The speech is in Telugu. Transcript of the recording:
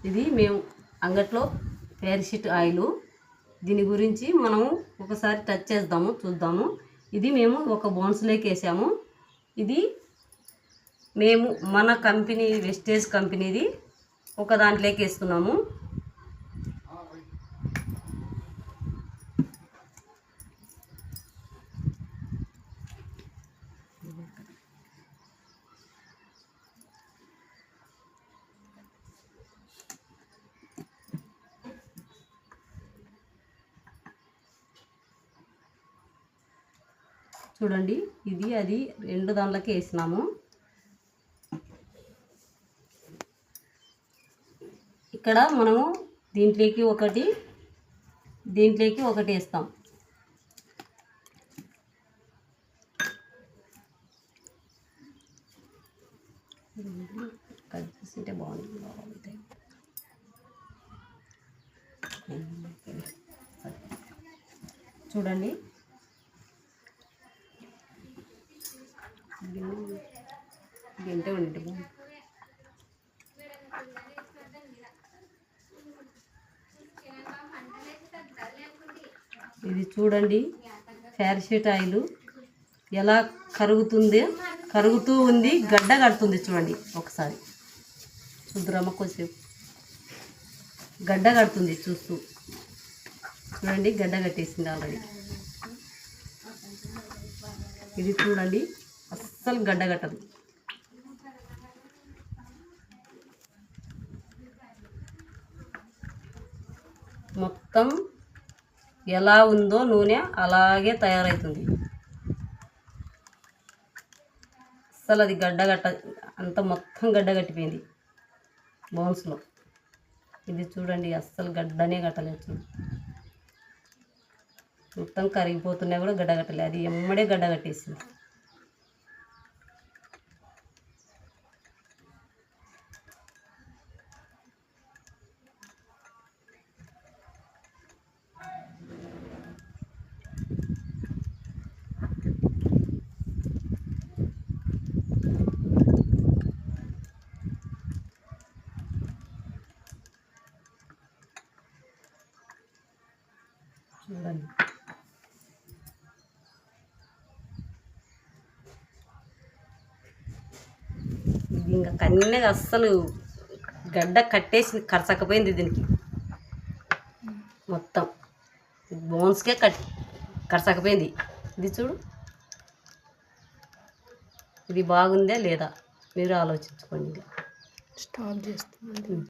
ఇది మేము అంగట్లో ప్యారాషూట్ ఆయిల్. దీని గురించి మనం ఒకసారి టచ్ చేద్దాము, చూద్దాము. ఇది మేము ఒక బౌన్స్లోకి వేసాము. ఇది మేము మన కంపెనీ వెస్టేజ్ కంపెనీది ఒక దాంట్లోకి వేస్తున్నాము. చూడండి, ఇది అది రెండు దాంట్లోకి వేసినాము. ఇక్కడ మనము దీంట్లోకి ఒకటి వేస్తాం. కలిపిస్తుంటే బాగుంటుంది. చూడండి, గంటే ఉండి ఇది చూడండి, ప్యారాషూట్ ఆయిల్ ఎలా కరుగుతూ ఉంది, గడ్డ కడుతుంది. చూడండి ఒకసారి చూద్దామా, కొంచెంసేపు గడ్డ కడుతుంది. చూడండి, గడ్డ కట్టేసింది ఆల్రెడీ. ఇది చూడండి, అస్సలు గడ్డ కట్టదు. మొత్తం ఎలా ఉందో నూనె అలాగే తయారవుతుంది. అస్సలు అది అంత మొత్తం గడ్డ కట్టిపోయింది బౌన్స్లో. ఇది చూడండి, అస్సలు గడ్డనే కట్టలేదు. మొత్తం కరిగిపోతున్నా కూడా గడ్డ కట్టలేదు. అది ఎమ్మడే గడ్డ కట్టేసింది. చూడండి, ఇది ఇంకా కన్నెగా అస్సలు గడ్డ కట్టేసి కరచకపోయింది. దీనికి మొత్తం బోన్స్కే కరచకపోయింది. ఇది చూడు, ఇది బాగుందా లేదా మీరు ఆలోచించుకోండి. స్టాప్ చేస్తాం.